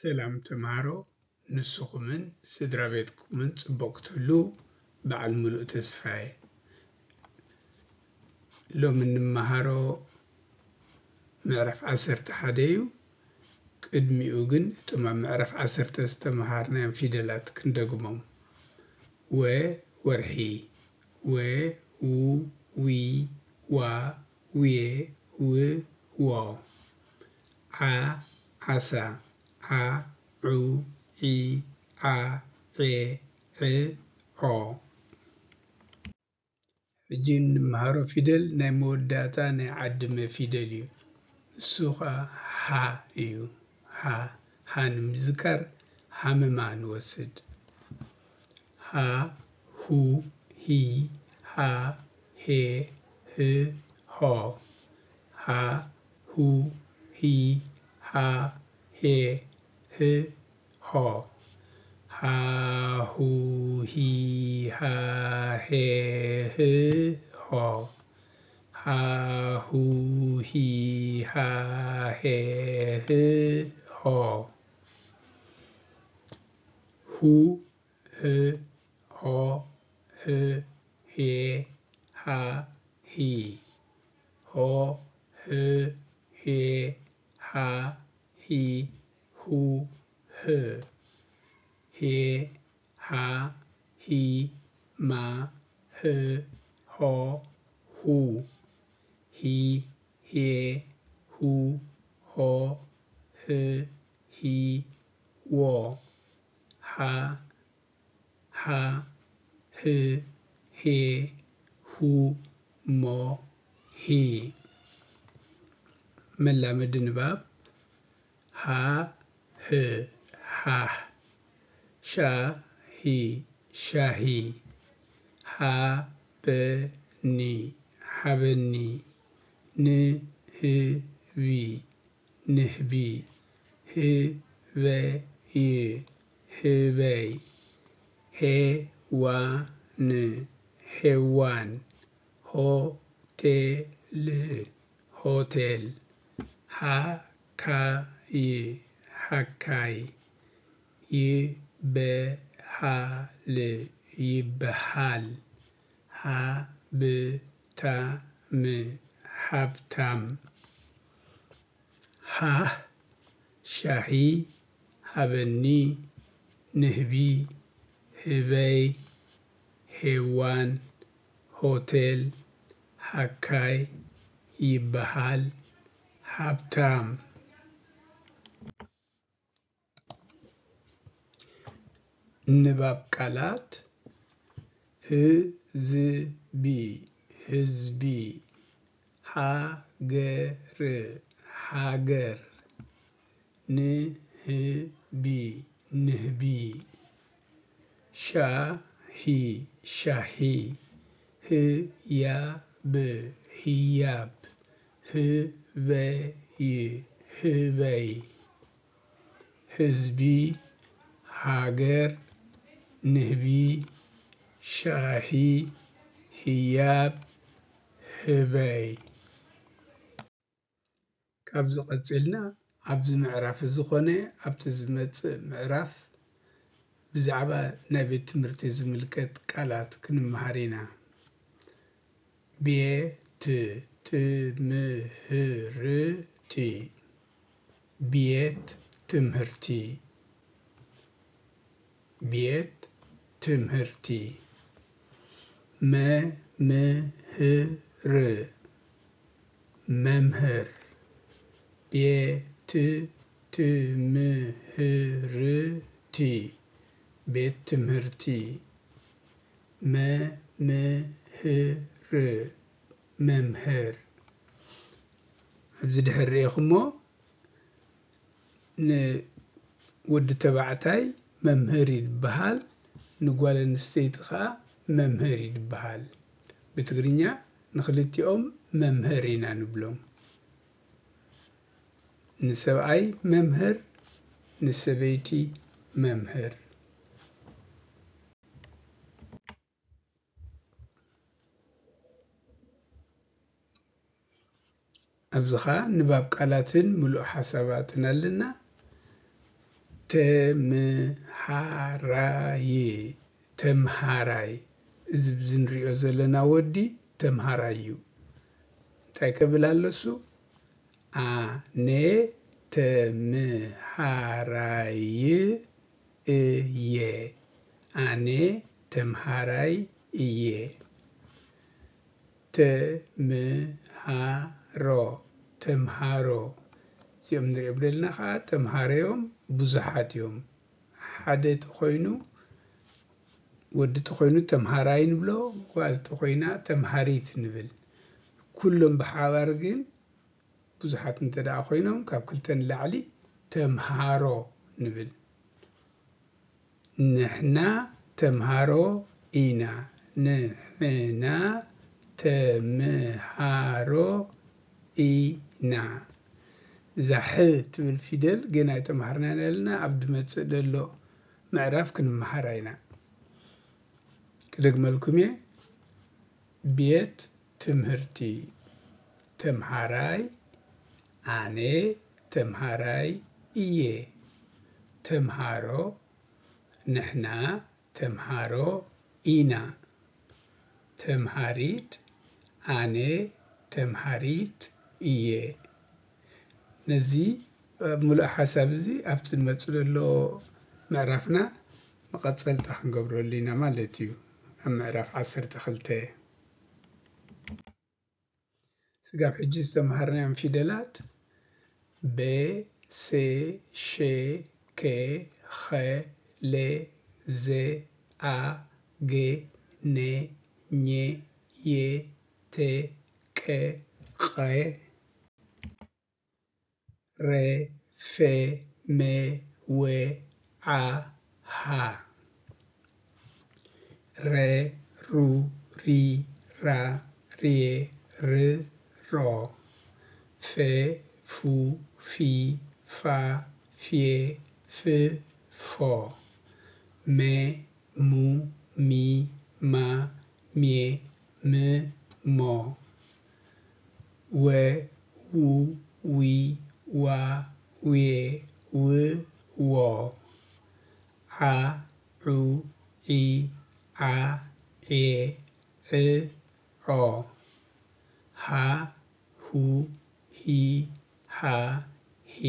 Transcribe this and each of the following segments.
ሰላም ተማሃሮ ንስኹምን ስድራቤትኩምን ጽቡቕትሉ በዓል ሙሉእ ተስፋዬ ሎሚ ንመሃሮ ምዕራፍ 11 እዩ ቅድሚኡ ግን እቶም ምዕራፍ 10 ዝተምሃርናዮም ፊደላት ክንደግሞም ወ ወርሒ ወ ው ዊ ዋ ዌ ው ዎ ዓ ዓሳ ዓ ዑ ዒ ዓ ዔ ዕ ዖ ሕጂ ንመሃሮ ፊደል ናይ መወዳእታ ናይ ዓድመ ፊደል እዩ እሱ ኸ ሃ እዩ ሃ ንምዝካር ሃመማ ንወስድ ሃ ሁ ሂ ሃ ሄ ህ ሆ ሃ ሁ ሂ ሃ ሄ ህ ሆ ሃ ሁ ሂ ሃ ሄ ህ ሆ ሃ ሁ ሂ ሃ ሄ ህ ሆ ሁ ህ ሆ ህ ሄ ሃ ሂ ሆ ህ ሄ ሃ ሂ ሁ ህ ሄ ሃ ሂ ማ ህ ሆ ሁ ሂ ሄ ሁ ሆ ህ ሂ ዎ ሃ ሃ ህ ሄ ሁ ሞ ሂ መላመድ ንባብ ሃ ህ ሃህ ሻ ሂ ሻሂ ሃ በ ኒ ሃበኒ ን ህ ቢ ንህቢ ህ በ ይ ህበይ ሄ ዋ ን ሄዋን ሆ ቴ ል ሆቴል ሃ ካ ይ ሃካይ ይ በ ሃ ል ይበሃል ሃ ብ ታ ም ሃብታም ሃ ሻሂ ሃበኒ ንህቢ ህበይ ሄዋን ሆቴል ሃካይ ይበሃል ሃብታም ንባብ ቃላት ህዝቢ ህዝቢ ሃገር ሃገር ንህቢ ንህቢ ሻሂ ሻሂ ህያብ ህያብ ህበይ ህበይ ህዝቢ ሃገር ንህቢ ሻሂ ህያብ ህበይ ካብዚ ቀፂልና ኣብዚ ምዕራፍ እዚ ኮነ ኣብቲ ዝመፅእ ምዕራፍ ብዛዕባ ናይ ቤት ትምህርቲ ዝምልከት ቃላት ክንመሃር ኢና ቤት ትምህርቲ ቤት ትምህርቲ ቤት ትምህርቲ መምህር መምህር ቤት ትምህርቲ ቤት ትምህርቲ መምህር መምህር ኣብዚ ድሕር ሪኢኹሞ ንወዲ ተባዕታይ መምህር ይበሃል ንጓል ኣንስተይቲ ከዓ መምህር ይበሃል ብትግርኛ ንኽልቲኦም መምህር ኢና ንብሎም ንሰብኣይ መምህር ንሰበይቲ መምህር ኣብዚ ከዓ ንባብ ቃላትን ሙሉእ ሓሳባትን ኣለና ተምሃራይ ተምሃራይ እዚ ብዝንሪኦ ዘለና ወዲ ተምሃራይ እዩ እንታይ ከብል ኣሎ እሱ ኣነ ተምሃራይ እየ ኣነ ተምሃራይ እየ ተምሃሮ ተምሃሮ እዚኦም ንሪኦም ዘለና ከዓ ተምሃሮኦም ብዙሓት እዮም ሓደ ተኮይኑ ወዲ ተኮይኑ ተምሃራይ ንብሎ ጓል ተኮይና ተምሃሪት ንብል ኩሎም ብሓባር ግን ብዙሓት እንተደኣ ኮይኖም ካብ ክልተ ንላዕሊ ተምሃሮ ንብል ንሕና ተምሃሮ ኢና ንሕና ተምሃሮ ኢና እዛ ሕ ትብል ፊደል ገና የተምሃርና ዘለና ኣብ ድመፅእ ዘሎ ምዕራፍ ክንመሃራ ኢና ክደግመልኩም እየ ቤት ትምህርቲ ተምሃራይ ኣነ ተምሃራይ እየ ተምሃሮ ንሕና ተምሃሮ ኢና ተምሃሪት ኣነ ተምሃሪት እየ ነዚ ሙሉእ ሓሳብ እዚ ኣብቲ ዝመፅእ ዘሎ ምዕራፍና መቐፀልታ ክንገብረሉ ኢና ማለት እዩ ኣብ ምዕራፍ 12 ስጋብ ሕጂ ዝተምሃርናዮም ፊደላት በ ሴ ሸ ከ ኸ ለ ዘ አ ገ ነ ኘ የ ተ ቀ ቐ ረ ፈ መ ወ ዓ ሃ ረ ሩ ሪ ራ ሬ ር ሮ ፈ ፉ ፊ ፋ ፌ ፍ ፎ መ ሙ ሚ ማ ሜ ም ሞ ወ ው ዊ ዋ ዌ ው ዎ ዓ ዑ ዒ ዓ ዔ ዕ ዖ ሃ ሁ ሂ ሃ ሄ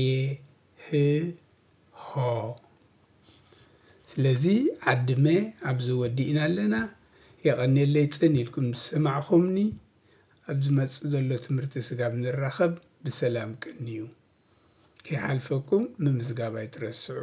ህ ሆ ስለዚ ዓድመ ኣብዚ ወዲእና ኣለና የቐኒየለይ ፅን ኢልኩም ዝሰማዕኹምኒ ኣብ ዝመፅእ ዘሎ ትምህርቲ ስጋብ ንራኸብ ብሰላም ቅንዩ ከይሓልፈኩም ምምዝጋብ ኣይትረስዑ